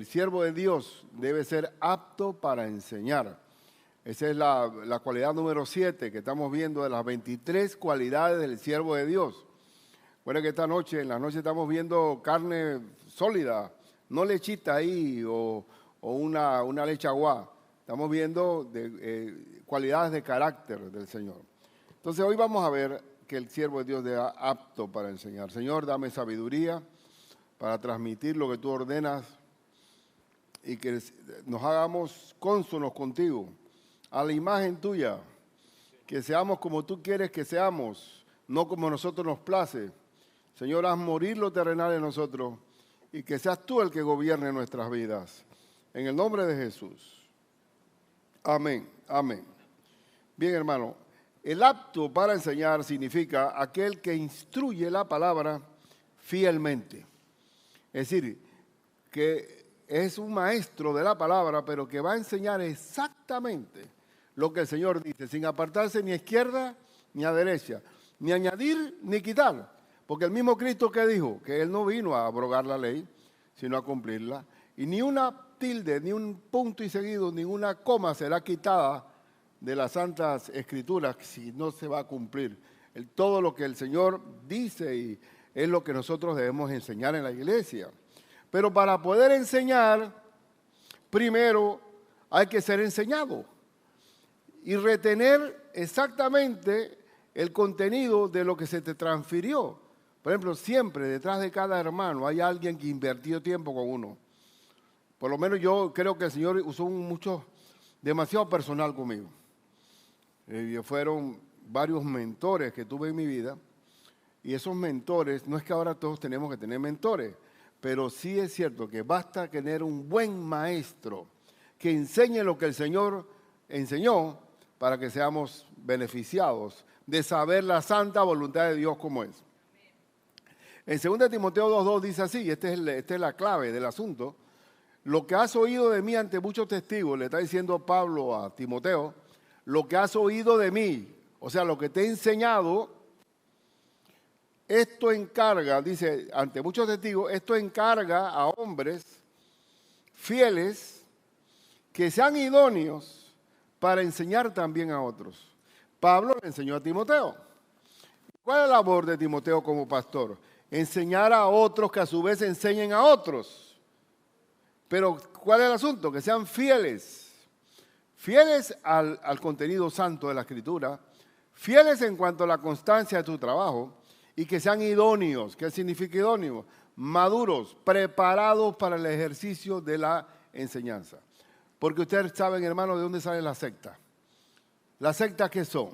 el siervo de Dios debe ser apto para enseñar. Esa es la cualidad número 7 que estamos viendo de las 23 cualidades del siervo de Dios. Bueno, que en la noche estamos viendo carne sólida, no lechita ahí o una leche aguada. Estamos viendo cualidades de carácter del Señor. Entonces hoy vamos a ver que el siervo de Dios es apto para enseñar. Señor, dame sabiduría para transmitir lo que tú ordenas y que nos hagamos cónsonos contigo, a la imagen tuya, que seamos como tú quieres que seamos, no como a nosotros nos place. Señor, haz morir lo terrenal en nosotros y que seas tú el que gobierne nuestras vidas. En el nombre de Jesús. Amén, amén. Bien, hermano, el apto para enseñar significa aquel que instruye la palabra fielmente. Es decir, que es un maestro de la palabra, pero que va a enseñar exactamente lo que el Señor dice, sin apartarse ni a izquierda ni a derecha, ni añadir ni quitar. Porque el mismo Cristo que dijo que Él no vino a abrogar la ley, sino a cumplirla, y ni una tilde, ni un punto y seguido, ni una coma será quitada de las Santas Escrituras si no se va a cumplir. Todo lo que el Señor dice y es lo que nosotros debemos enseñar en la iglesia. Pero para poder enseñar, primero hay que ser enseñado y retener exactamente el contenido de lo que se te transfirió. Por ejemplo, siempre detrás de cada hermano hay alguien que invirtió tiempo con uno. Por lo menos yo creo que el Señor usó demasiado personal conmigo. Fueron varios mentores que tuve en mi vida. Y esos mentores, no es que ahora todos tenemos que tener mentores, pero sí es cierto que basta tener un buen maestro que enseñe lo que el Señor enseñó para que seamos beneficiados de saber la santa voluntad de Dios como es. En 2 Timoteo 2:2 dice así, esta es la clave del asunto: lo que has oído de mí ante muchos testigos, le está diciendo Pablo a Timoteo, lo que has oído de mí, o sea, lo que te he enseñado, esto encarga, dice, ante muchos testigos, esto encarga a hombres fieles que sean idóneos para enseñar también a otros. Pablo le enseñó a Timoteo. ¿Cuál es la labor de Timoteo como pastor? Enseñar a otros que a su vez enseñen a otros. Pero ¿cuál es el asunto? Que sean fieles. Fieles al contenido santo de la Escritura. Fieles en cuanto a la constancia de tu trabajo. Y que sean idóneos. ¿Qué significa idóneo? Maduros, preparados para el ejercicio de la enseñanza. Porque ustedes saben, hermanos, de dónde sale la secta. ¿Las sectas qué son?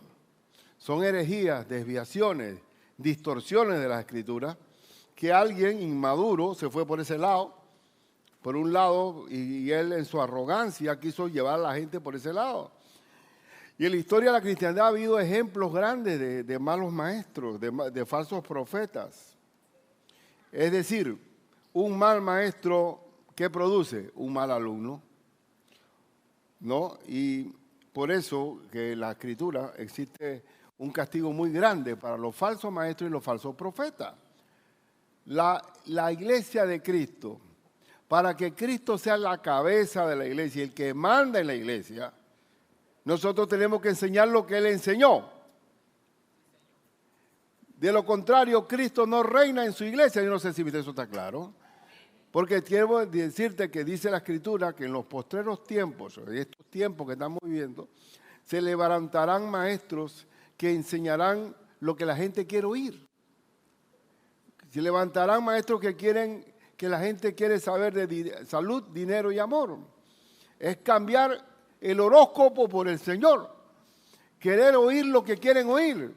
Son herejías, desviaciones, distorsiones de las Escrituras, que alguien inmaduro se fue por ese lado, por un lado, y él en su arrogancia quiso llevar a la gente por ese lado. Y en la historia de la cristiandad ha habido ejemplos grandes de malos maestros, de falsos profetas. Es decir, un mal maestro, ¿qué produce? Un mal alumno, ¿no? Y por eso que en la Escritura existe un castigo muy grande para los falsos maestros y los falsos profetas. La iglesia de Cristo, para que Cristo sea la cabeza de la iglesia, el que manda en la iglesia, nosotros tenemos que enseñar lo que Él enseñó. De lo contrario, Cristo no reina en su iglesia. Yo no sé si eso está claro. Porque quiero decirte que dice la Escritura que en los postreros tiempos, estos tiempos que estamos viviendo, se levantarán maestros que enseñarán lo que la gente quiere oír. Se levantarán maestros que la gente quiere saber de salud, dinero y amor. Es cambiar el horóscopo por el Señor. Querer oír lo que quieren oír.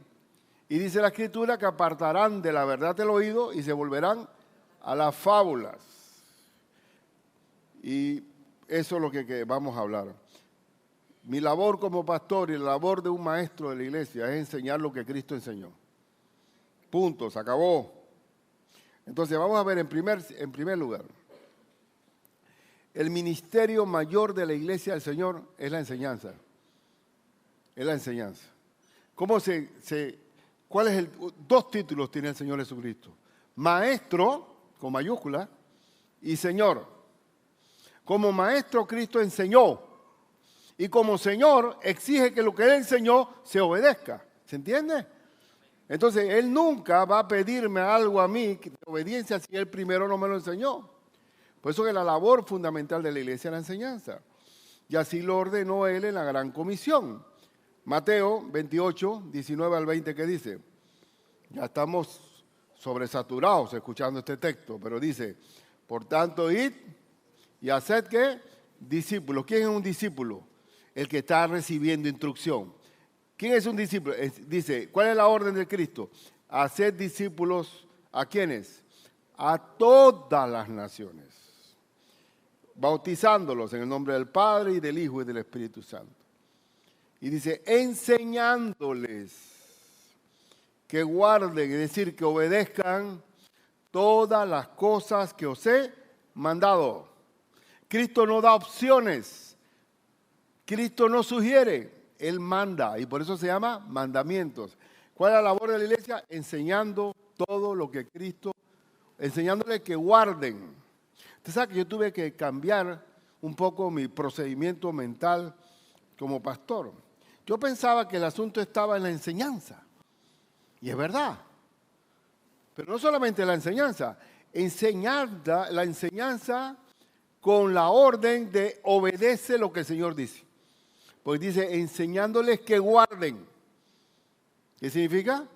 Y dice la Escritura que apartarán de la verdad el oído y se volverán a las fábulas. Y eso es lo que vamos a hablar. Mi labor como pastor y la labor de un maestro de la iglesia es enseñar lo que Cristo enseñó. Punto, se acabó. Entonces vamos a ver en primer lugar. El ministerio mayor de la iglesia del Señor es la enseñanza. Es la enseñanza. ¿Cuáles dos títulos tiene el Señor Jesucristo? Maestro, con mayúscula, y Señor. Como maestro, Cristo enseñó. Y como Señor, exige que lo que Él enseñó se obedezca. ¿Se entiende? Entonces, Él nunca va a pedirme algo a mí de obediencia si Él primero no me lo enseñó. Por eso que la labor fundamental de la iglesia es la enseñanza. Y así lo ordenó Él en la gran comisión. Mateo 28, 19 al 20, ¿qué dice? Ya estamos sobresaturados escuchando este texto, pero dice, por tanto, id y haced, ¿qué? Discípulos. ¿Quién es un discípulo? El que está recibiendo instrucción. ¿Quién es un discípulo? Dice, ¿cuál es la orden de Cristo? Haced discípulos, ¿a quiénes? A todas las naciones, bautizándolos en el nombre del Padre y del Hijo y del Espíritu Santo. Y dice, enseñándoles que guarden, es decir, que obedezcan todas las cosas que os he mandado. Cristo no da opciones, Cristo no sugiere, Él manda, y por eso se llama mandamientos. ¿Cuál es la labor de la iglesia? Enseñando todo lo que Cristo, enseñándoles que guarden. Usted sabe que yo tuve que cambiar un poco mi procedimiento mental como pastor. Yo pensaba que el asunto estaba en la enseñanza, y es verdad. Pero no solamente la enseñanza, la enseñanza con la orden de obedece lo que el Señor dice. Pues dice, enseñándoles que guarden. ¿Qué significa?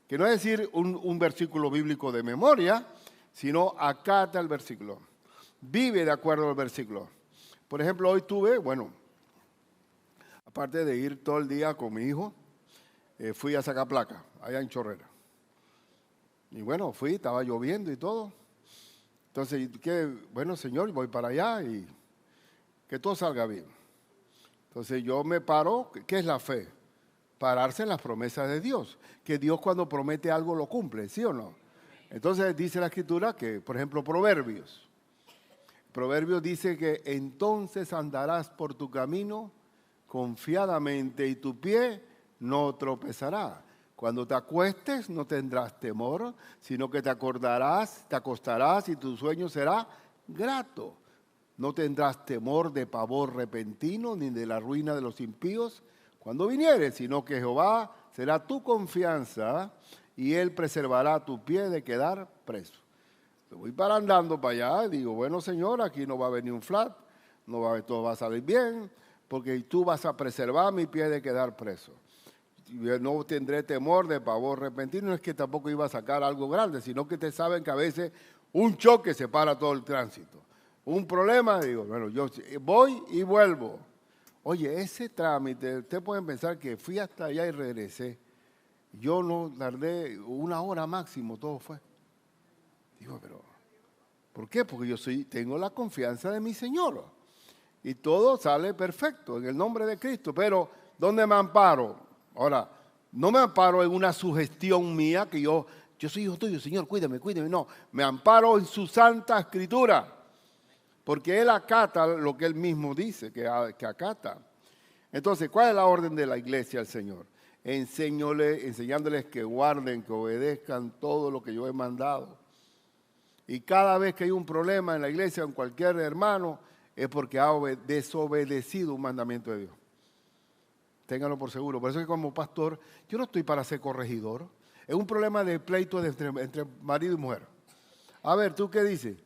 Que no es decir un versículo bíblico de memoria, sino acata el versículo. Vive de acuerdo al versículo. Por ejemplo, hoy tuve, aparte de ir todo el día con mi hijo, fui a sacar placa, allá en Chorrera. Y bueno, fui, estaba lloviendo y todo. Entonces, Señor, voy para allá y que todo salga bien. Entonces yo me paro, ¿qué es la fe? Pararse en las promesas de Dios. Que Dios cuando promete algo lo cumple, ¿sí o no? Entonces dice la Escritura que, por ejemplo, Proverbios dice que entonces andarás por tu camino confiadamente y tu pie no tropezará. Cuando te acuestes no tendrás temor, sino que te acostarás y tu sueño será grato. No tendrás temor de pavor repentino ni de la ruina de los impíos cuando viniere, sino que Jehová será tu confianza y Él preservará tu pie de quedar preso. Voy para andando para allá y digo, bueno, Señor, aquí no va a venir un flat, todo va a salir bien, porque tú vas a preservar mi pie de quedar preso. No tendré temor de pavor repentino, no es que tampoco iba a sacar algo grande, sino que ustedes saben que a veces un choque separa todo el tránsito. Un problema, digo, bueno, yo voy y vuelvo. Oye, ese trámite, ustedes pueden pensar que fui hasta allá y regresé. Yo no tardé 1 hora máximo, todo fue. Digo, pero, ¿por qué? Porque yo tengo la confianza de mi Señor. Y todo sale perfecto en el nombre de Cristo. Pero, ¿dónde me amparo? Ahora, no me amparo en una sugestión mía que yo soy hijo tuyo, Señor, cuídame. No, me amparo en su santa escritura. Porque Él acata lo que Él mismo dice que acata. Entonces, ¿cuál es la orden de la iglesia al Señor? Enseñándoles que guarden, que obedezcan todo lo que yo he mandado. Y cada vez que hay un problema en la iglesia, en cualquier hermano, es porque ha desobedecido un mandamiento de Dios. Ténganlo por seguro. Por eso es que como pastor, yo no estoy para ser corregidor. Es un problema de pleito entre marido y mujer. A ver, ¿tú qué dices?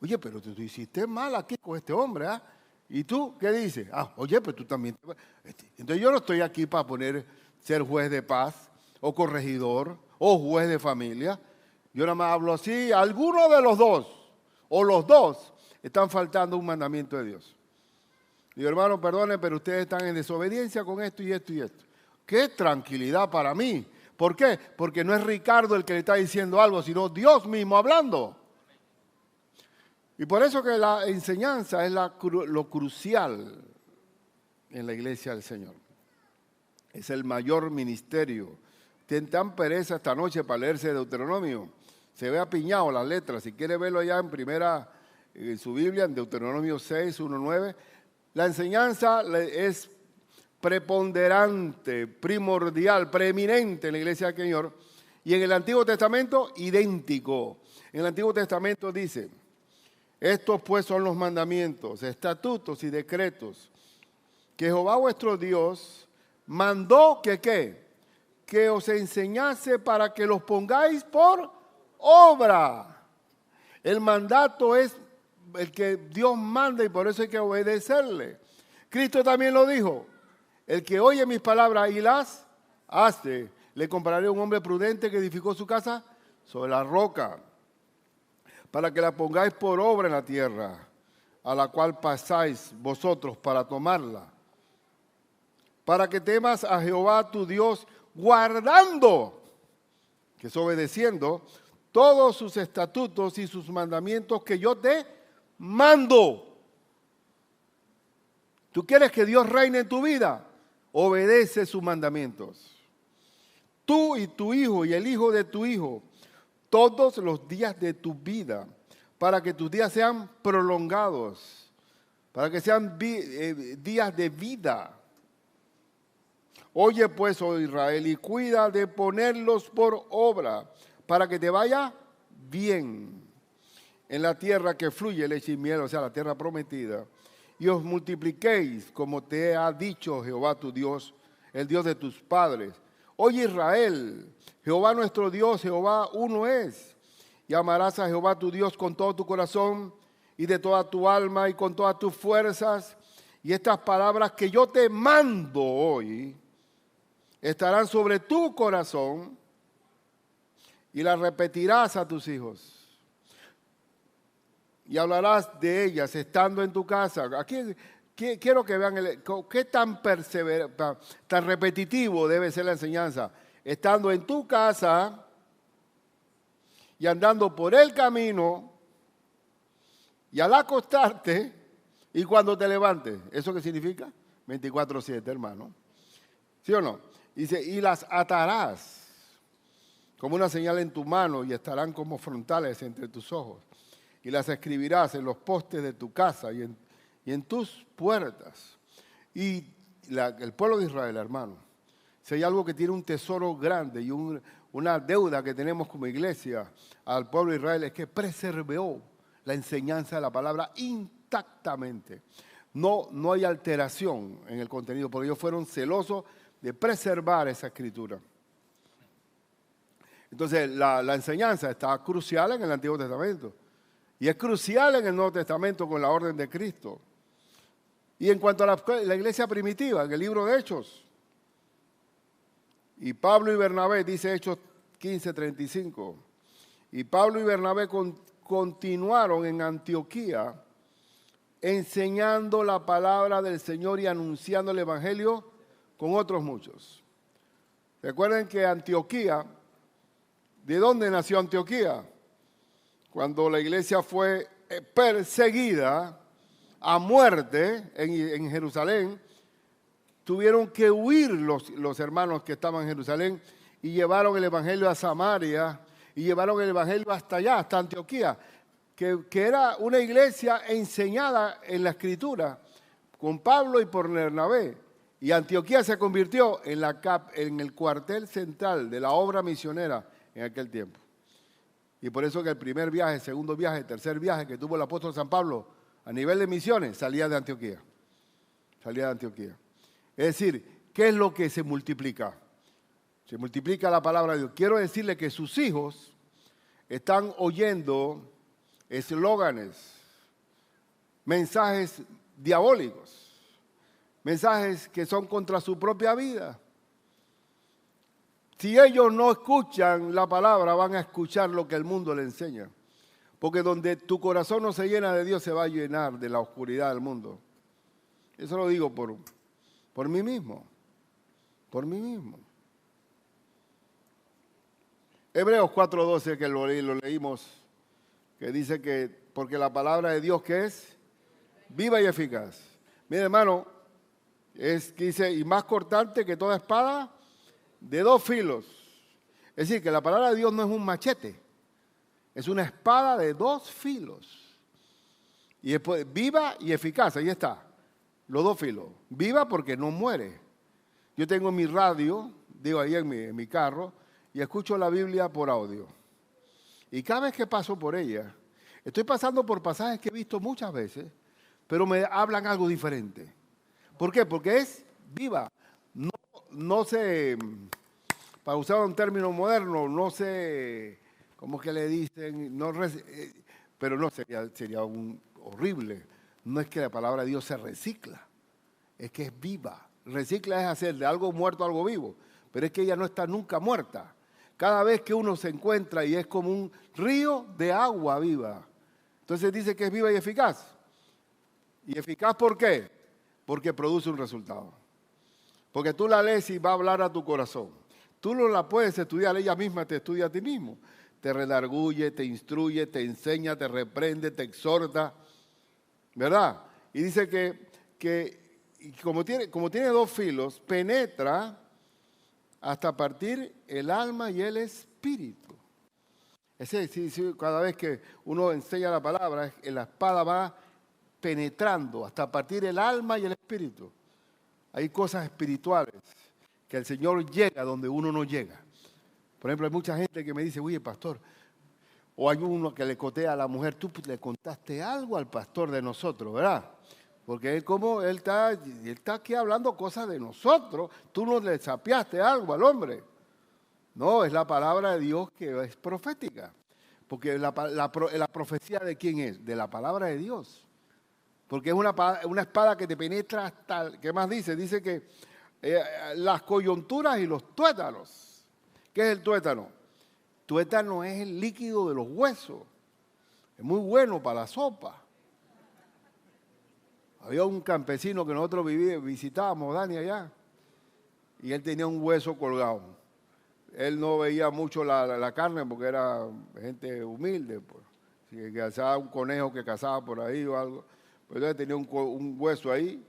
Oye, pero tú hiciste mal aquí con este hombre, ¿ah? ¿Y tú qué dices? Oye, pero tú también. Entonces yo no estoy aquí para ser juez de paz, o corregidor, o juez de familia. Yo nada más hablo así, alguno de los dos, o los dos, están faltando un mandamiento de Dios. Digo, hermano, perdone, pero ustedes están en desobediencia con esto y esto y esto. ¡Qué tranquilidad para mí! ¿Por qué? Porque no es Ricardo el que le está diciendo algo, sino Dios mismo hablando. Y por eso que la enseñanza es lo crucial en la iglesia del Señor. Es el mayor ministerio. Tienen tan pereza esta noche para leerse Deuteronomio. Se ve apiñado las letras. Si quiere verlo allá en su Biblia, en Deuteronomio 6, 1, 9. La enseñanza es preponderante, primordial, preeminente en la iglesia del Señor. Y en el Antiguo Testamento, idéntico. En el Antiguo Testamento dice, Estos pues son los mandamientos, estatutos y decretos que Jehová vuestro Dios mandó que ¿qué? Que os enseñase para que los pongáis por obra. El mandato es el que Dios manda y por eso hay que obedecerle. Cristo también lo dijo, el que oye mis palabras y las hace, le compararé a un hombre prudente que edificó su casa sobre la roca, para que la pongáis por obra en la tierra, a la cual pasáis vosotros para tomarla, para que temas a Jehová tu Dios, guardando, que es obedeciendo, todos sus estatutos y sus mandamientos que yo te mando. ¿Tú quieres que Dios reine en tu vida? Obedece sus mandamientos. Tú y tu hijo y el hijo de tu hijo, todos los días de tu vida, para que tus días sean prolongados, para que sean días de vida. Oye pues, oh Israel, y cuida de ponerlos por obra, para que te vaya bien en la tierra que fluye leche y miel, o sea, la tierra prometida, y os multipliquéis, como te ha dicho Jehová tu Dios, el Dios de tus padres. Oye Israel, Jehová nuestro Dios, Jehová uno es, y amarás a Jehová tu Dios con todo tu corazón y de toda tu alma y con todas tus fuerzas. Y estas palabras que yo te mando hoy estarán sobre tu corazón y las repetirás a tus hijos. Y hablarás de ellas estando en tu casa. Aquí quiero que vean qué tan repetitivo debe ser la enseñanza. Estando en tu casa y andando por el camino y al acostarte y cuando te levantes. ¿Eso qué significa? 24/7, hermano. ¿Sí o no? Dice, y las atarás como una señal en tu mano y estarán como frontales entre tus ojos. Y las escribirás en los postes de tu casa y en tus puertas. Y el pueblo de Israel, hermano, si hay algo que tiene un tesoro grande y una deuda que tenemos como iglesia al pueblo de Israel, es que preservó la enseñanza de la palabra intactamente. No hay alteración en el contenido, porque ellos fueron celosos de preservar esa escritura. Entonces, la enseñanza está crucial en el Antiguo Testamento. Y es crucial en el Nuevo Testamento con la orden de Cristo. Y en cuanto a la iglesia primitiva, en el libro de Hechos, y Pablo y Bernabé, dice Hechos 15:35, y Pablo y Bernabé continuaron en Antioquía enseñando la palabra del Señor y anunciando el Evangelio con otros muchos. Recuerden que Antioquía, ¿de dónde nació Antioquía? Cuando la iglesia fue perseguida a muerte en Jerusalén, tuvieron que huir los hermanos que estaban en Jerusalén y llevaron el evangelio a Samaria y llevaron el evangelio hasta allá, hasta Antioquía, que era una iglesia enseñada en la Escritura con Pablo y por Bernabé. Y Antioquía se convirtió en el cuartel central de la obra misionera en aquel tiempo. Y por eso que el primer viaje, segundo viaje, tercer viaje que tuvo el apóstol San Pablo a nivel de misiones salía de Antioquía. Salía de Antioquía. Es decir, ¿qué es lo que se multiplica? Se multiplica la palabra de Dios. Quiero decirle que sus hijos están oyendo eslóganes, mensajes diabólicos, mensajes que son contra su propia vida. Si ellos no escuchan la palabra, van a escuchar lo que el mundo le enseña. Porque donde tu corazón no se llena de Dios, se va a llenar de la oscuridad del mundo. Eso lo digo por mí mismo. Por mí mismo. Hebreos 4:12, que lo leímos, que dice que porque la palabra de Dios, ¿qué es? Viva y eficaz. Mire, hermano, es que dice, y más cortante que toda espada de dos filos. Es decir, que la palabra de Dios no es un machete, es una espada de dos filos. Y después, viva y eficaz, ahí está, los dos filos. Viva porque no muere. Yo tengo mi radio, digo ahí en mi carro, y escucho la Biblia por audio. Y cada vez que paso por ella, Estoy pasando por pasajes que he visto muchas veces, pero me hablan algo diferente. ¿Por qué? Porque es viva. No se, para usar un término moderno, no se, ¿cómo que le dicen? No, pero no, sería horrible. No es que la palabra de Dios se recicla, es que es viva. Recicla es hacer de algo muerto algo vivo, pero es que ella no está nunca muerta. Cada vez que uno se encuentra y es como un río de agua viva. Entonces dice que es viva y eficaz. ¿Y eficaz por qué? Porque produce un resultado. Porque tú la lees y va a hablar a tu corazón. Tú no la puedes estudiar, ella misma te estudia a ti mismo. Te redarguye, te instruye, te enseña, te reprende, te exhorta. ¿Verdad? Y dice que como tiene dos filos, penetra hasta partir el alma y el espíritu. Cada vez que uno enseña la palabra, la espada va penetrando hasta partir el alma y el espíritu. Hay cosas espirituales que el Señor llega donde uno no llega. Por ejemplo, hay mucha gente que me dice, oye, pastor, o hay uno que le cotea a la mujer, tú le contaste algo al pastor de nosotros, ¿verdad? Porque él está aquí hablando cosas de nosotros, tú no le sapeaste algo al hombre. No, es la palabra de Dios que es profética. Porque la profecía ¿de quién es? De la palabra de Dios. Porque es una espada que te penetra hasta, ¿qué más dice? Dice que las coyunturas y los tuétanos. ¿Qué es el tuétano? Tuétano es el líquido de los huesos. Es muy bueno para la sopa. Había un campesino que nosotros visitábamos, Dani, allá, y él tenía un hueso colgado. Él no veía mucho la carne porque era gente humilde, pues. Si cazaba un conejo que cazaba por ahí o algo, pues entonces tenía un hueso ahí,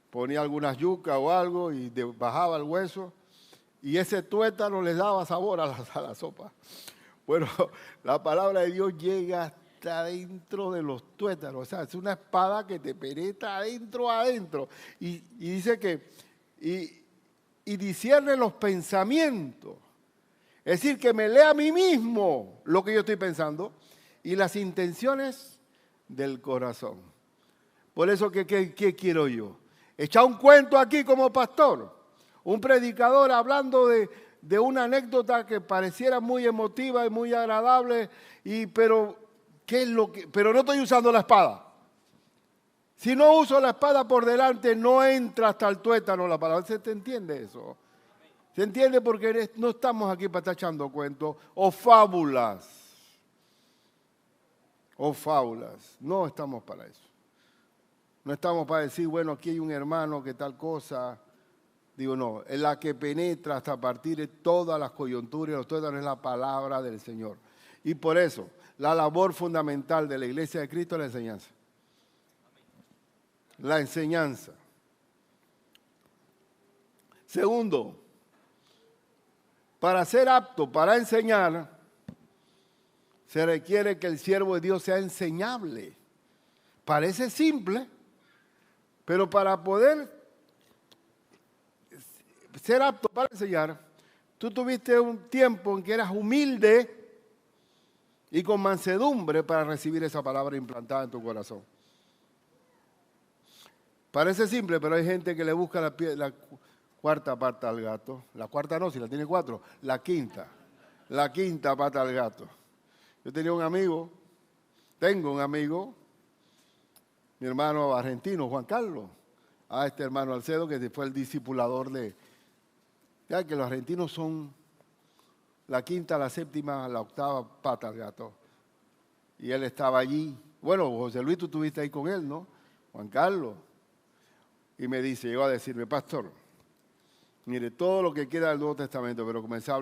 ponía algunas yucas o algo y bajaba el hueso, y ese tuétano les daba sabor a la sopa. Bueno, la palabra de Dios llega hasta dentro de los tuétanos, o sea, es una espada que te penetra adentro. Y dice que, y discierne los pensamientos, es decir, que me lea a mí mismo lo que yo estoy pensando y las intenciones del corazón. Por eso, ¿qué quiero yo? Echar un cuento aquí como pastor, un predicador hablando de una anécdota que pareciera muy emotiva y muy agradable, pero no estoy usando la espada. Si no uso la espada por delante, no entra hasta el tuétano la palabra. ¿Se te entiende eso? ¿Se entiende? Porque no estamos aquí para estar echando cuentos o fábulas. No estamos para eso. No estamos para decir, bueno, aquí hay un hermano que tal cosa. Digo, no, es la que penetra hasta partir de todas las coyunturas, los tuétanos, es la palabra del Señor. Y por eso, la labor fundamental de la Iglesia de Cristo es la enseñanza. La enseñanza. Segundo, para ser apto para enseñar, se requiere que el siervo de Dios sea enseñable. Parece simple, pero para poder ser apto para enseñar, tú tuviste un tiempo en que eras humilde y con mansedumbre para recibir esa palabra implantada en tu corazón. Parece simple, pero hay gente que le busca la cuarta pata al gato. La cuarta no, si la tiene cuatro. La quinta pata al gato. Yo tengo un amigo, mi hermano argentino, Juan Carlos, a este hermano Alcedo, que fue el discipulador ya que los argentinos son la quinta, la séptima, la octava pata al gato. Y él estaba allí. Bueno, José Luis, tú estuviste ahí con él, ¿no? Juan Carlos. Y me dice, llegó a decirme, pastor, mire, todo lo que queda del Nuevo Testamento, pero comencé a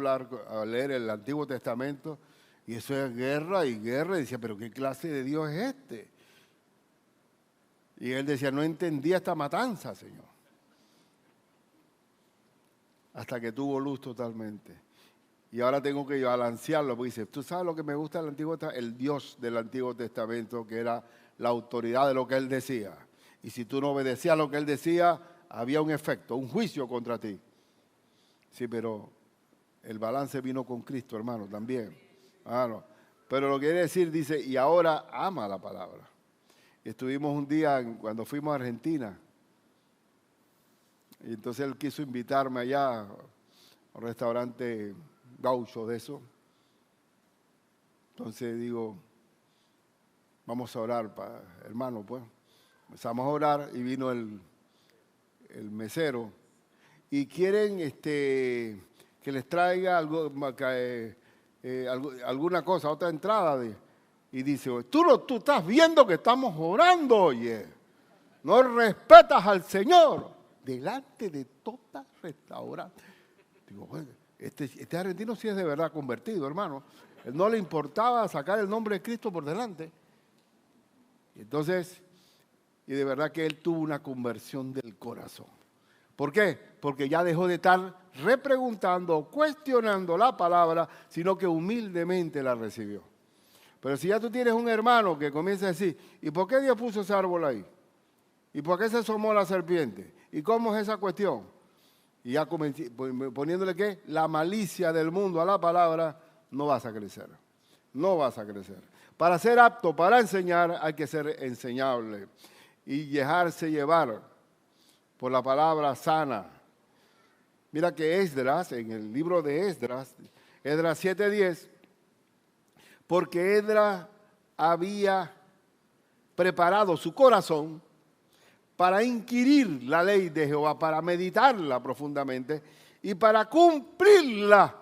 leer el Antiguo Testamento, y eso es guerra y guerra, y decía, pero ¿qué clase de Dios es este? Y él decía, no entendía esta matanza, Señor. Hasta que tuvo luz totalmente. Y ahora tengo que balancearlo, porque dice, ¿tú sabes lo que me gusta del Antiguo Testamento? El Dios del Antiguo Testamento, que era la autoridad de lo que él decía. Y si tú no obedecías lo que él decía, había un efecto, un juicio contra ti. Sí, pero el balance vino con Cristo, hermano, también. Pero lo que quiere decir, dice, y ahora ama la palabra. Estuvimos un día cuando fuimos a Argentina. Y entonces él quiso invitarme allá a un restaurante gaucho de eso. Entonces digo, vamos a orar, hermano, pues. Empezamos a orar y vino el mesero. Y quieren que les traiga algo, alguna cosa, otra entrada. Y dice, tú estás viendo que estamos orando, oye. No respetas al Señor. Delante de toda restaurante. Digo, bueno, este argentino sí es de verdad convertido, hermano. Él no le importaba sacar el nombre de Cristo por delante. Y entonces, y de verdad que él tuvo una conversión del corazón. ¿Por qué? Porque ya dejó de estar repreguntando, cuestionando la palabra, sino que humildemente la recibió. Pero si ya tú tienes un hermano que comienza a decir, ¿y por qué Dios puso ese árbol ahí? ¿Y por qué se asomó la serpiente? ¿Y cómo es esa cuestión? Y ya poniéndole que la malicia del mundo a la palabra, no vas a crecer. No vas a crecer. Para ser apto para enseñar hay que ser enseñable y dejarse llevar por la palabra sana. Mira que Esdras, en el libro de Esdras 7:10, porque Esdras había preparado su corazón para inquirir la ley de Jehová, para meditarla profundamente y para cumplirla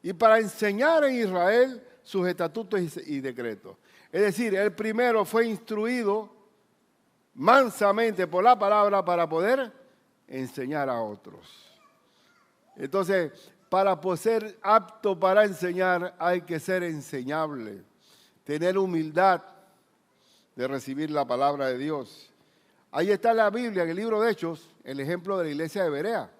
y para enseñar en Israel sus estatutos y decretos. Es decir, él primero fue instruido mansamente por la palabra para poder enseñar a otros. Entonces, para ser apto para enseñar hay que ser enseñable, tener humildad de recibir la palabra de Dios. Ahí está la Biblia, en el libro de Hechos, el ejemplo de la iglesia de Berea.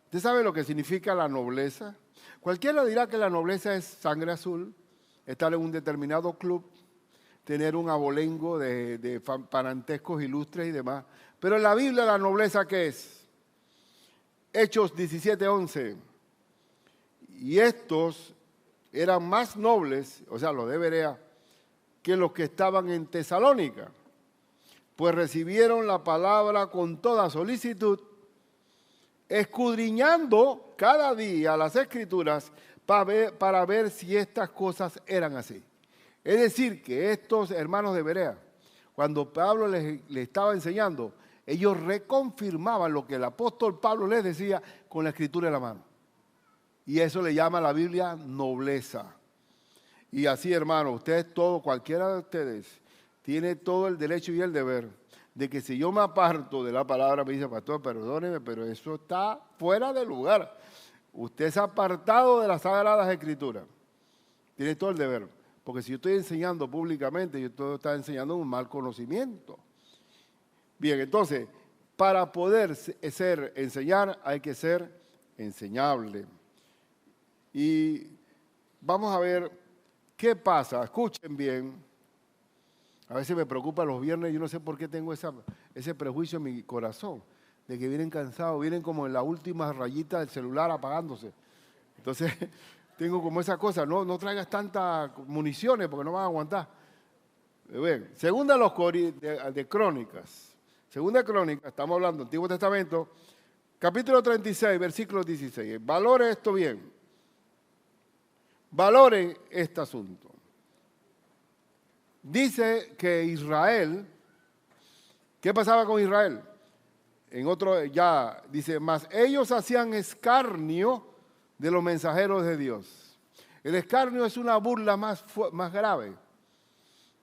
¿Usted sabe lo que significa la nobleza? Cualquiera dirá que la nobleza es sangre azul, estar en un determinado club, tener un abolengo de parentescos ilustres y demás. Pero en la Biblia, ¿la nobleza qué es? Hechos 17:11. Y estos eran más nobles, o sea, los de Berea, que los que estaban en Tesalónica, pues recibieron la palabra con toda solicitud, escudriñando cada día las Escrituras para ver si estas cosas eran así. Es decir, que estos hermanos de Berea, cuando Pablo les estaba enseñando, ellos reconfirmaban lo que el apóstol Pablo les decía con la Escritura en la mano. Y eso le llama a la Biblia nobleza. Y así, hermano, ustedes todos, cualquiera de ustedes, tiene todo el derecho y el deber de que si yo me aparto de la palabra, me dice, pastor, perdóneme, pero eso está fuera de lugar. Usted se ha apartado de las Sagradas Escrituras. Tiene todo el deber. Porque si yo estoy enseñando públicamente, yo estoy enseñando un mal conocimiento. Bien, entonces, para poder enseñar, hay que ser enseñable. Y vamos a ver qué pasa. Escuchen bien. A veces me preocupa los viernes, yo no sé por qué tengo ese prejuicio en mi corazón, de que vienen cansados, vienen como en la última rayita del celular apagándose. Entonces, tengo como esa cosa, no traigas tantas municiones porque no van a aguantar. Bien, segunda de Crónicas, segunda Crónicas, estamos hablando Antiguo Testamento, capítulo 36, versículo 16. Valore esto bien, valoren este asunto. Dice que Israel, ¿qué pasaba con Israel? En otro ya dice, mas ellos hacían escarnio de los mensajeros de Dios. El escarnio es una burla más grave.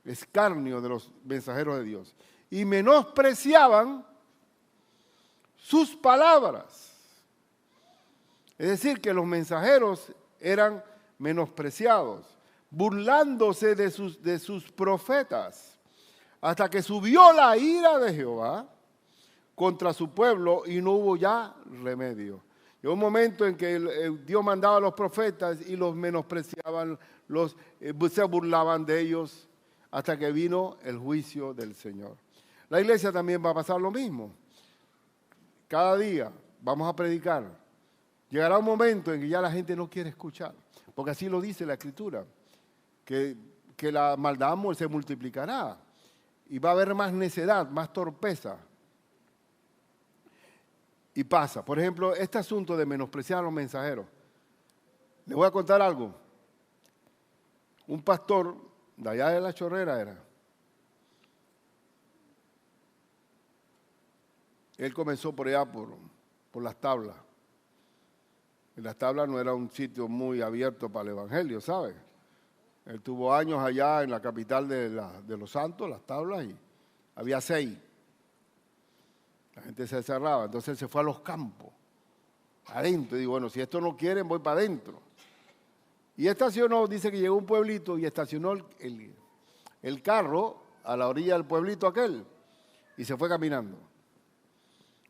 Escarnio de los mensajeros de Dios. Y menospreciaban sus palabras. Es decir, que los mensajeros eran menospreciados, burlándose de sus profetas, hasta que subió la ira de Jehová contra su pueblo y no hubo ya remedio. Llegó un momento en que Dios mandaba a los profetas y los menospreciaban, se burlaban de ellos, hasta que vino el juicio del Señor. La iglesia también va a pasar lo mismo. Cada día vamos a predicar. Llegará un momento en que ya la gente no quiere escuchar. porque así lo dice la Escritura, que la maldad se multiplicará y va a haber más necedad, más torpeza. Y pasa, por ejemplo, este asunto de menospreciar a los mensajeros. Les voy a contar algo. Un pastor de allá de La Chorrera era. Él comenzó por allá, por Las Tablas. Y Las Tablas no era un sitio muy abierto para el evangelio, ¿sabe? Él tuvo años allá en la capital de Los Santos, Las Tablas, y había 6. La gente se cerraba, entonces él se fue a los campos, adentro. Y digo, bueno, si esto no quieren, voy para adentro. Y estacionó, dice que llegó a un pueblito y estacionó el carro a la orilla del pueblito aquel y se fue caminando.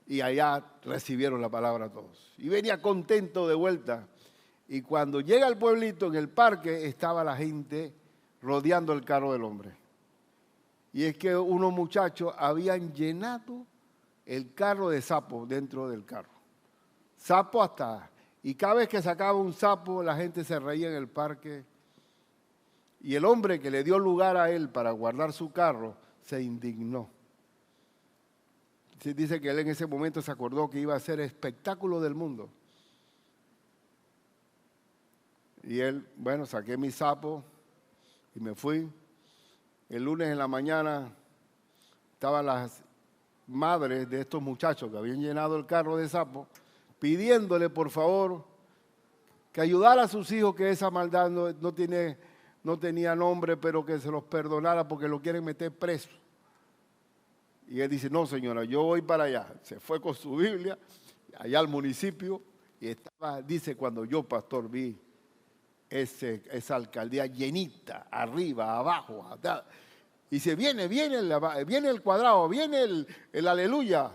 Y allá recibieron la palabra todos. Y venía contento de vuelta. Y cuando llega al pueblito, en el parque, estaba la gente rodeando el carro del hombre. Y es que unos muchachos habían llenado el carro de sapos dentro del carro. Sapo hasta... Y cada vez que sacaba un sapo, la gente se reía en el parque. Y el hombre que le dio lugar a él para guardar su carro, se indignó. Dice que él en ese momento se acordó que iba a ser espectáculo del mundo. Y él, bueno, saqué mi sapo y me fui. El lunes en la mañana estaban las madres de estos muchachos que habían llenado el carro de sapos, pidiéndole por favor que ayudara a sus hijos, que esa maldad no tenía nombre, pero que se los perdonara porque lo quieren meter preso. Y él dice, no señora, yo voy para allá. Se fue con su Biblia allá al municipio y estaba, dice, cuando yo, pastor, vi esa alcaldía llenita, arriba, abajo, atrás. Y dice, viene el cuadrado, viene el aleluya.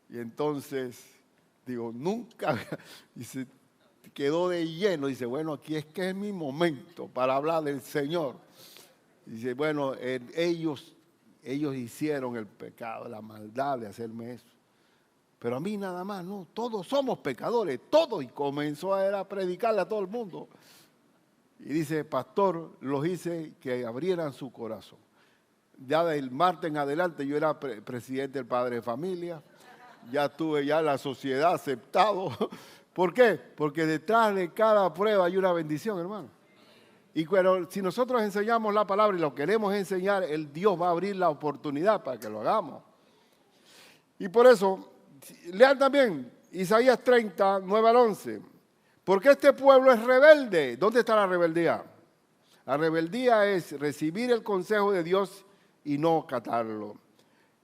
Y entonces, digo, nunca, dice, quedó de lleno. Dice, bueno, aquí es que es mi momento para hablar del Señor. Dice, bueno, ellos hicieron el pecado, la maldad de hacerme eso. Pero a mí nada más, no, todos somos pecadores, todos. Y comenzó a predicarle a todo el mundo. Y dice, pastor, los hice que abrieran su corazón. Ya del martes en adelante yo era presidente del Padre de Familia. Ya tuve ya la sociedad aceptado. ¿Por qué? Porque detrás de cada prueba hay una bendición, hermano. Y pero si nosotros enseñamos la palabra y lo queremos enseñar, el Dios va a abrir la oportunidad para que lo hagamos. Y por eso, lean también Isaías 30, 9 al 11. Porque este pueblo es rebelde. ¿Dónde está la rebeldía? La rebeldía es recibir el consejo de Dios y no acatarlo.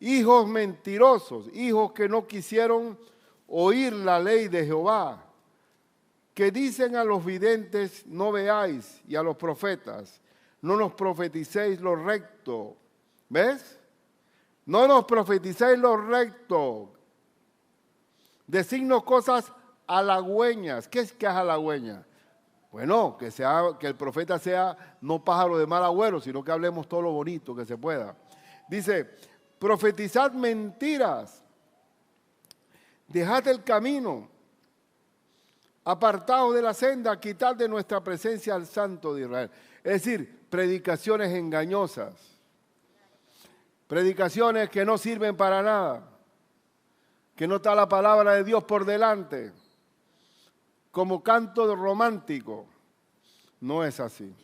Hijos mentirosos, hijos que no quisieron oír la ley de Jehová, que dicen a los videntes, no veáis, y a los profetas, no nos profeticéis lo recto. ¿Ves? No nos profeticéis lo recto. Decidnos cosas halagüeñas. ¿Qué es halagüeña? Bueno, que el profeta sea no pájaro de mal agüero, sino que hablemos todo lo bonito que se pueda. Dice, profetizad mentiras, dejad el camino, apartaos de la senda, quitad de nuestra presencia al Santo de Israel. Es decir, predicaciones engañosas, predicaciones que no sirven para nada, que no está la palabra de Dios por delante, como canto romántico. No es así.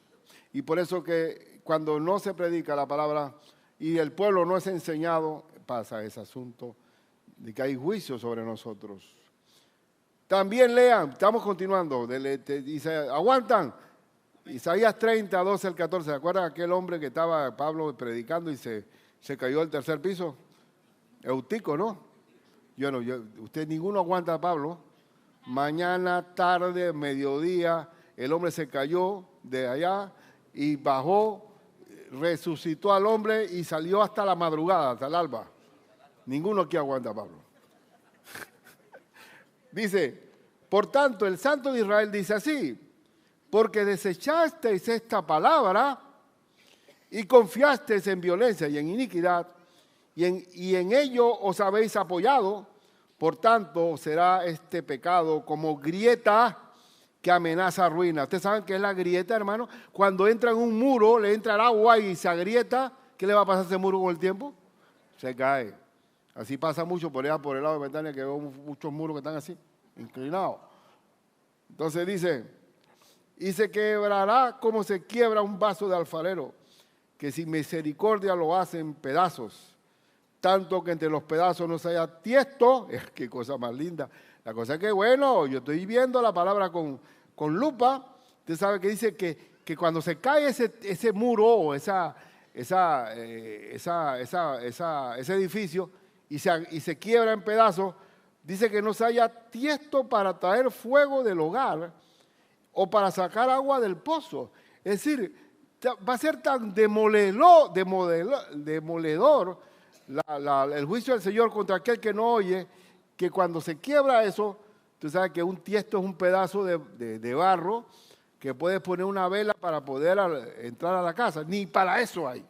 Y por eso que cuando no se predica la palabra y el pueblo no es enseñado, pasa ese asunto de que hay juicio sobre nosotros. También lean, estamos continuando, dice, aguantan, Isaías 30, 12 al 14, ¿se acuerdan aquel hombre que estaba Pablo predicando y se cayó del tercer piso? Eutico, ¿no? Usted ninguno aguanta a Pablo. Mañana, tarde, mediodía, el hombre se cayó de allá y bajó, resucitó al hombre y salió hasta la madrugada, hasta el alba. Ninguno aquí aguanta a Pablo. Dice, por tanto, el Santo de Israel dice así, porque desechasteis esta palabra y confiasteis en violencia y en iniquidad, y en ello os habéis apoyado, por tanto será este pecado como grieta que amenaza ruina. Ustedes saben qué es la grieta, hermano. Cuando entra en un muro, le entra el agua y se agrieta, ¿qué le va a pasar a ese muro con el tiempo? Se cae. Así pasa mucho por allá, por el lado de Betania, que veo muchos muros que están así, inclinados. Entonces dice, y se quebrará como se quiebra un vaso de alfarero, que sin misericordia lo hace en pedazos, tanto que entre los pedazos no se haya tiesto. Qué cosa más linda. La cosa es que, bueno, yo estoy viendo la palabra con lupa. Usted sabe que dice que cuando se cae ese muro o ese edificio y se quiebra en pedazos, dice que no se haya tiesto para traer fuego del hogar o para sacar agua del pozo. Es decir, va a ser tan demoledor el juicio del Señor contra aquel que no oye, que cuando se quiebra eso, tú sabes que un tiesto es un pedazo de barro que puedes poner una vela para poder entrar a la casa. Ni para eso hay.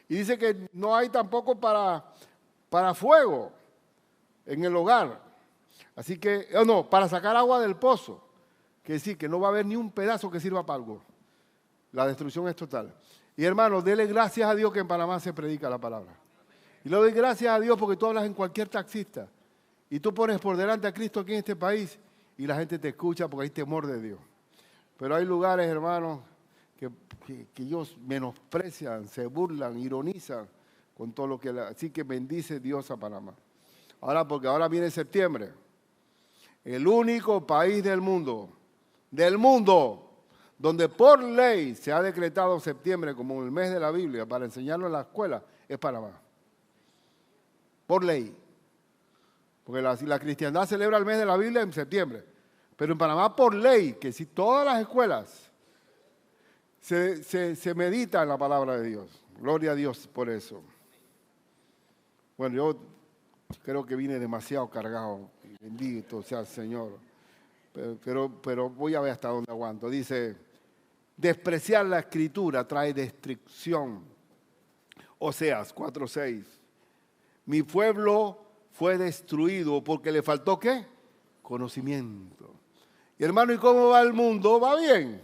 Y dice que no hay tampoco para fuego en el hogar. Así que, no, para sacar agua del pozo. Que decir que no va a haber ni un pedazo que sirva para algo. La destrucción es total. Y hermanos, dele gracias a Dios que en Panamá se predica la palabra. Y le doy gracias a Dios porque tú hablas en cualquier taxista. Y tú pones por delante a Cristo aquí en este país y la gente te escucha porque hay temor de Dios. Pero hay lugares, hermanos, que ellos menosprecian, se burlan, ironizan con todo lo que... Así que bendice Dios a Panamá. Ahora, porque ahora viene septiembre. El único país del mundo, donde por ley se ha decretado septiembre como el mes de la Biblia para enseñarlo en la escuela, es Panamá. Por ley. Porque la cristiandad celebra el mes de la Biblia en septiembre. Pero en Panamá por ley, que si todas las escuelas se medita en la palabra de Dios. Gloria a Dios por eso. Bueno, yo creo que vine demasiado cargado. Bendito sea el Señor. Pero voy a ver hasta dónde aguanto. Dice, despreciar la escritura trae destrucción. Oseas 4:6. Mi pueblo fue destruido porque le faltó ¿qué? Conocimiento. Y hermano, ¿y cómo va el mundo? Va bien.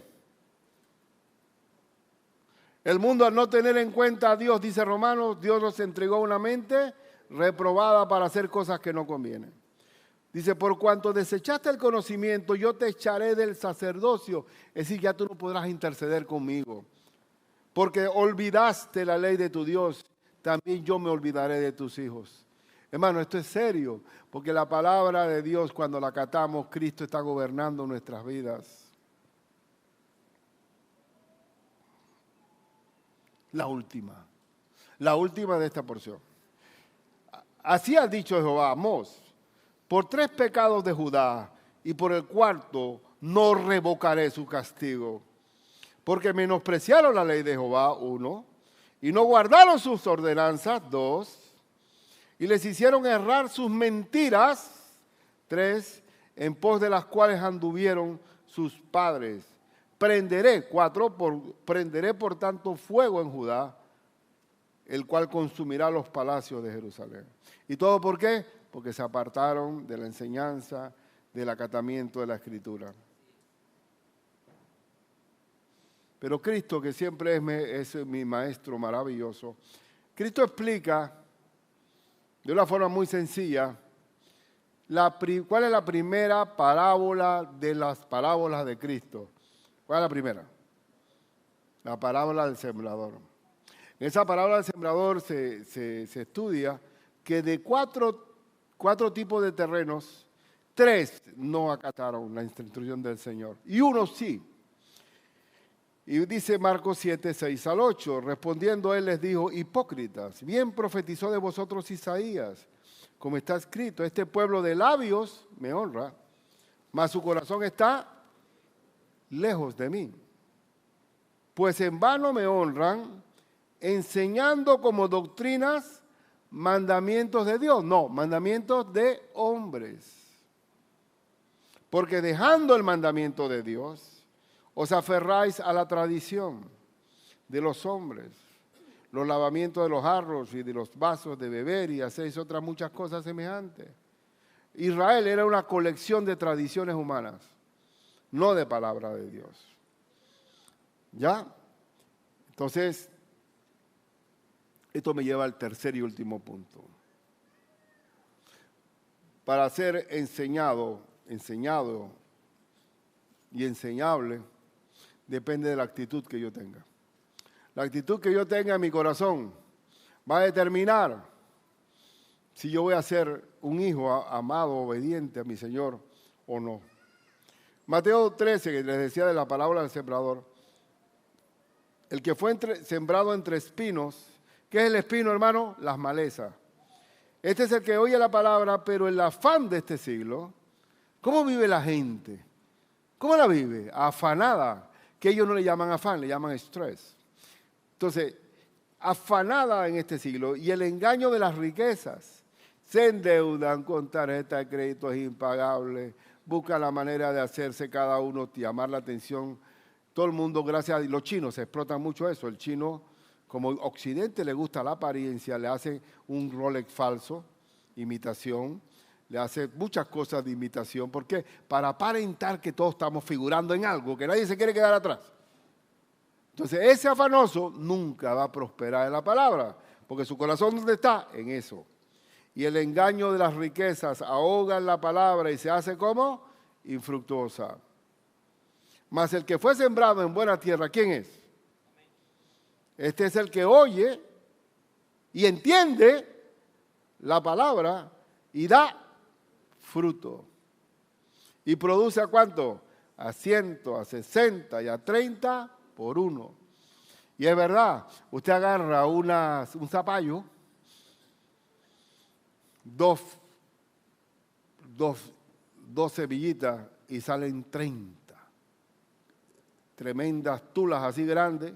El mundo al no tener en cuenta a Dios, dice Romanos, Dios nos entregó una mente reprobada para hacer cosas que no convienen. Dice, por cuanto desechaste el conocimiento, yo te echaré del sacerdocio. Es decir, ya tú no podrás interceder conmigo. Porque olvidaste la ley de tu Dios, también yo me olvidaré de tus hijos. Hermano, esto es serio, porque la palabra de Dios, cuando la acatamos, Cristo está gobernando nuestras vidas. La última de esta porción. Así ha dicho Jehová a Amós, por 3 pecados de Judá y por el 4º no revocaré su castigo. Porque menospreciaron la ley de Jehová, 1, y no guardaron sus ordenanzas, 2, y les hicieron errar sus mentiras, 3, en pos de las cuales anduvieron sus padres. Prenderé, 4, prenderé por tanto fuego en Judá, el cual consumirá los palacios de Jerusalén. ¿Y todo por qué? Porque se apartaron de la enseñanza, del acatamiento de la Escritura. Pero Cristo, que siempre es mi maestro maravilloso, Cristo explica de una forma muy sencilla cuál es la primera parábola de las parábolas de Cristo. ¿Cuál es la primera? La parábola del sembrador. En esa parábola del sembrador se estudia que de cuatro tipos de terrenos, 3 no acataron la instrucción del Señor y 1 sí. Y dice Marcos 7, 6 al 8, respondiendo él les dijo, hipócritas, bien profetizó de vosotros Isaías, como está escrito, este pueblo de labios me honra, mas su corazón está lejos de mí. Pues en vano me honran, enseñando como doctrinas mandamientos de Dios, no, mandamientos de hombres. Porque dejando el mandamiento de Dios, os aferráis a la tradición de los hombres, los lavamientos de los jarros y de los vasos de beber y hacéis otras muchas cosas semejantes. Israel era una colección de tradiciones humanas. no de palabra de Dios. ¿Ya? Entonces, esto me lleva al tercer y último punto. Para ser enseñado y enseñable, depende de la actitud que yo tenga. La actitud que yo tenga en mi corazón va a determinar si yo voy a ser un hijo amado, obediente a mi Señor o no. Mateo 13, que les decía de la parábola del sembrador, el que fue sembrado entre espinos, ¿qué es el espino, hermano? Las malezas. Este es el que oye la palabra, pero el afán de este siglo, ¿cómo vive la gente? ¿Cómo la vive? Afanada, que ellos no le llaman afán, le llaman estrés. Entonces, afanada en este siglo, y el engaño de las riquezas, se endeudan con tarjeta de crédito impagables, buscan la manera de hacerse cada uno, llamar la atención. Todo el mundo, gracias a Dios, los chinos se explotan mucho eso. El chino, como Occidente le gusta la apariencia, le hace un Rolex falso, imitación, le hace muchas cosas de imitación. ¿Por qué? Para aparentar que todos estamos figurando en algo, que nadie se quiere quedar atrás. Entonces, ese afanoso nunca va a prosperar en la palabra, porque su corazón, ¿dónde está? En eso. Y el engaño de las riquezas ahoga en la palabra y se hace como infructuosa. Mas el que fue sembrado en buena tierra, ¿quién es? Este es el que oye y entiende la palabra y da fruto. ¿Y produce a cuánto? A 100, a 60 y a 30 por uno. Y es verdad, usted agarra un zapallo, dos semillitas y salen 30. Tremendas tulas así grandes,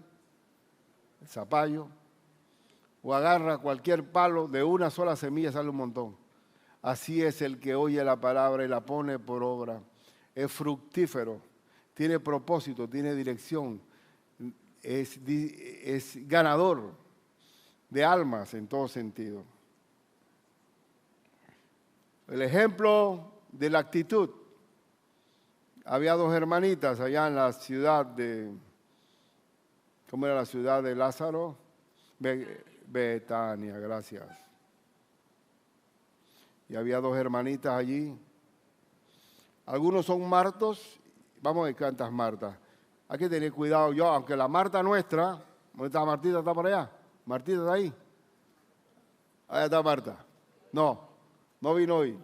el zapallo, o agarra cualquier palo, de una sola semilla sale un montón. Así es el que oye la palabra y la pone por obra. Es fructífero, tiene propósito, tiene dirección, es ganador de almas en todo sentido. El ejemplo de la actitud. Había dos hermanitas allá en la ciudad de, ¿cómo era la ciudad de Lázaro? Betania, gracias. Y había dos hermanitas allí. Algunos son Martos. Vamos a ver cuántas Martas. Hay que tener cuidado. Yo, aunque la Marta nuestra, ¿dónde está Martita? ¿Está por allá? ¿Martita está ahí? Allá está Marta. No vino hoy.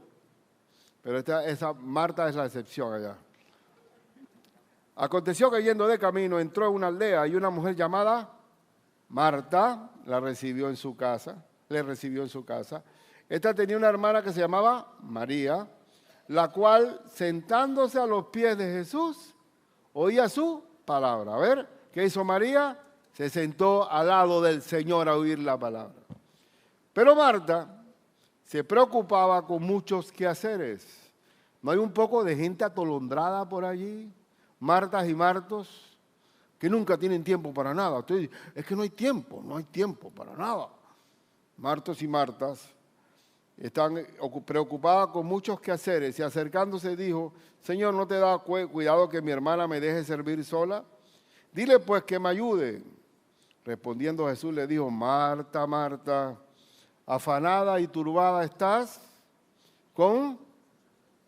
Pero esa Marta es la excepción allá. Aconteció que yendo de camino entró en una aldea y una mujer llamada Marta le recibió en su casa. Esta tenía una hermana que se llamaba María, la cual sentándose a los pies de Jesús oía su palabra. A ver, ¿qué hizo María? Se sentó al lado del Señor a oír la palabra. Pero Marta se preocupaba con muchos quehaceres. ¿No hay un poco de gente atolondrada por allí? Martas y Martos, que nunca tienen tiempo para nada. Usted dice, es que no hay tiempo para nada. Martos y Martas están preocupadas con muchos quehaceres y acercándose dijo, Señor, ¿no te da cuidado que mi hermana me deje servir sola? Dile pues que me ayude. Respondiendo Jesús le dijo, Marta, Marta, afanada y turbada estás con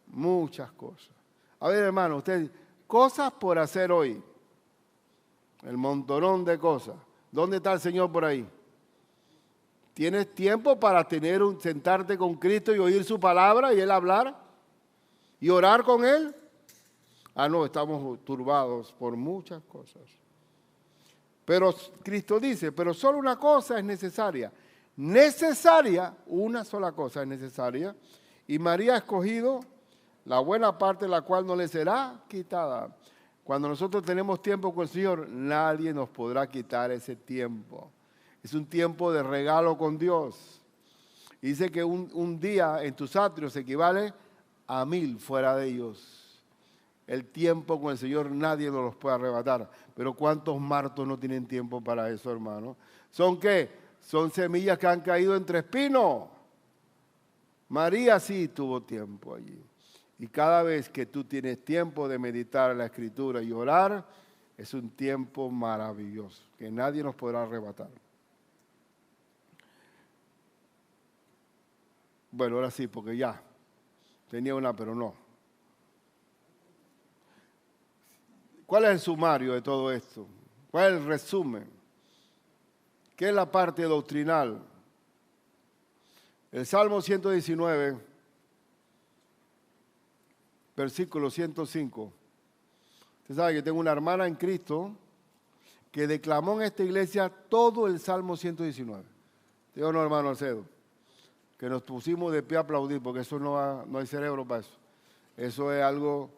muchas cosas. A ver, hermano, usted, cosas por hacer hoy. El montonón de cosas. ¿Dónde está el Señor por ahí? ¿Tienes tiempo para sentarte con Cristo y oír su palabra y Él hablar? ¿Y orar con Él? Ah, no, estamos turbados por muchas cosas. Pero Cristo dice, pero solo una cosa es necesaria. Una sola cosa es necesaria. Y María ha escogido la buena parte, la cual no le será quitada. Cuando nosotros tenemos tiempo con el Señor, nadie nos podrá quitar ese tiempo. Es un tiempo de regalo con Dios. Y dice que un día en tus atrios equivale a 1000 fuera de ellos. El tiempo con el Señor nadie nos los puede arrebatar. Pero ¿cuántos martos no tienen tiempo para eso, hermano? ¿Son qué? Son semillas que han caído entre espinos. María sí tuvo tiempo allí. Y cada vez que tú tienes tiempo de meditar la Escritura y orar, es un tiempo maravilloso que nadie nos podrá arrebatar. Bueno, ahora sí, porque ya tenía una, pero no. ¿Cuál es el sumario de todo esto? ¿Cuál es el resumen? ¿Qué es la parte doctrinal? El Salmo 119, versículo 105. Usted sabe que tengo una hermana en Cristo que declamó en esta iglesia todo el Salmo 119. Digo, no, hermano Alcedo, que nos pusimos de pie a aplaudir, porque eso no hay cerebro para eso. Eso es algo,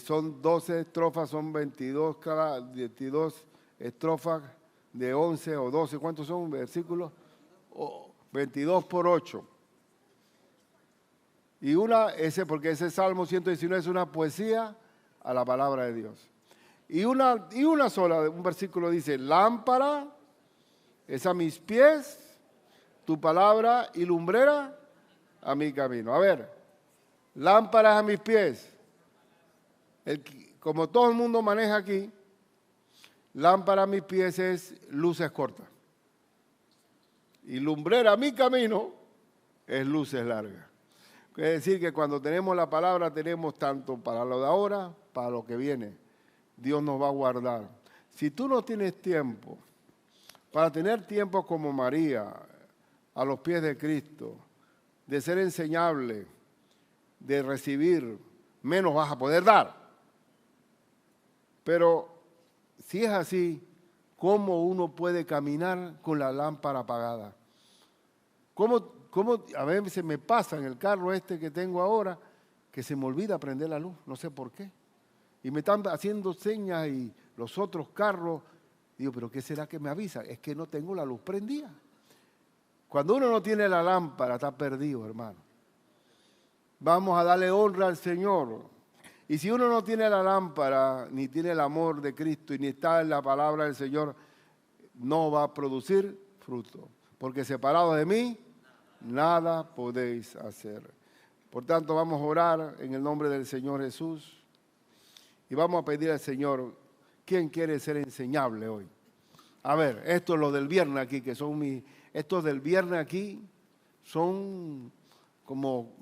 son 12 estrofas, son 22 estrofas de 11 o 12. ¿Cuántos son versículos? 22 por 8. Y porque ese Salmo 119 es una poesía a la palabra de Dios. Y una sola, un versículo dice, lámpara es a mis pies tu palabra y lumbrera a mi camino. A ver, lámparas a mis pies. Como todo el mundo maneja aquí, lámpara a mis pies es luces cortas. Y lumbrera a mi camino es luces largas. Quiere decir que cuando tenemos la palabra tenemos tanto para lo de ahora, para lo que viene. Dios nos va a guardar. Si tú no tienes tiempo para tener tiempo como María, a los pies de Cristo, de ser enseñable, de recibir, menos vas a poder dar. Pero si es así, ¿cómo uno puede caminar con la lámpara apagada? ¿Cómo a veces me pasa en el carro este que tengo ahora que se me olvida prender la luz? No sé por qué. Y me están haciendo señas y los otros carros, digo, ¿pero qué será que me avisa? Es que no tengo la luz prendida. Cuando uno no tiene la lámpara, está perdido, hermano. Vamos a darle honra al Señor. Y si uno no tiene la lámpara, ni tiene el amor de Cristo, y ni está en la palabra del Señor, no va a producir fruto. Porque separado de mí, nada podéis hacer. Por tanto, vamos a orar en el nombre del Señor Jesús. Y vamos a pedir al Señor, ¿quién quiere ser enseñable hoy? A ver, esto es lo del viernes aquí, que son estos del viernes aquí son como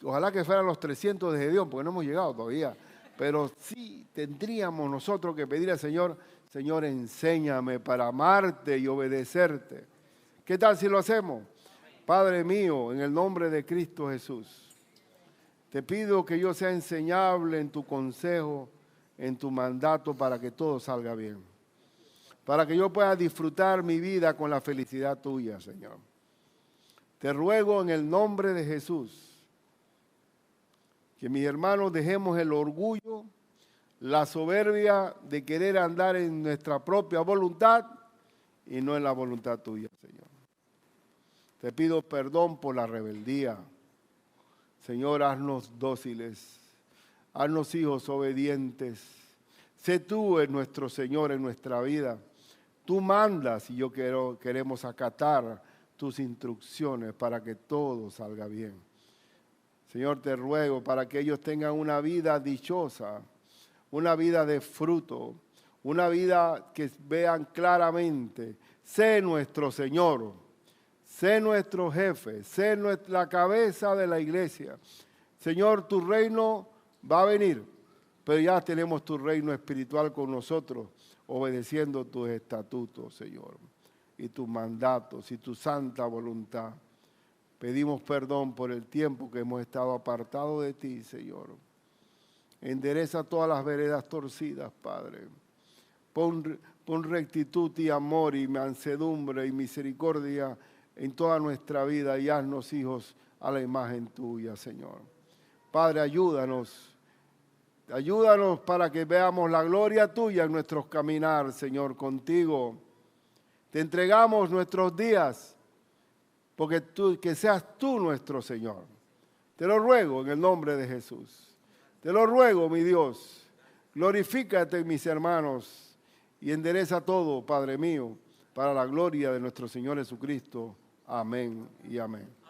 ojalá que fueran los 300 de Gedeón, porque no hemos llegado todavía. Pero sí tendríamos nosotros que pedir al Señor, Señor, enséñame para amarte y obedecerte. ¿Qué tal si lo hacemos? Padre mío, en el nombre de Cristo Jesús, te pido que yo sea enseñable en tu consejo, en tu mandato, para que todo salga bien. Para que yo pueda disfrutar mi vida con la felicidad tuya, Señor. Te ruego en el nombre de Jesús que mis hermanos dejemos el orgullo, la soberbia de querer andar en nuestra propia voluntad y no en la voluntad tuya, Señor. Te pido perdón por la rebeldía. Señor, haznos dóciles, haznos hijos obedientes. Sé tú nuestro Señor en nuestra vida. Tú mandas y queremos acatar tus instrucciones para que todo salga bien. Señor, te ruego para que ellos tengan una vida dichosa, una vida de fruto, una vida que vean claramente. Sé nuestro Señor, sé nuestro jefe, sé la cabeza de la iglesia. Señor, tu reino va a venir, pero ya tenemos tu reino espiritual con nosotros, obedeciendo tus estatutos, Señor, y tus mandatos y tu santa voluntad. Pedimos perdón por el tiempo que hemos estado apartados de ti, Señor. Endereza todas las veredas torcidas, Padre. Pon rectitud y amor y mansedumbre y misericordia en toda nuestra vida y haznos hijos a la imagen tuya, Señor. Padre, ayúdanos para que veamos la gloria tuya en nuestros caminar, Señor, contigo. Te entregamos nuestros días, porque que seas tú nuestro Señor. Te lo ruego en el nombre de Jesús. Te lo ruego, mi Dios. Glorifícate, mis hermanos, y endereza todo, Padre mío, para la gloria de nuestro Señor Jesucristo. Amén y amén.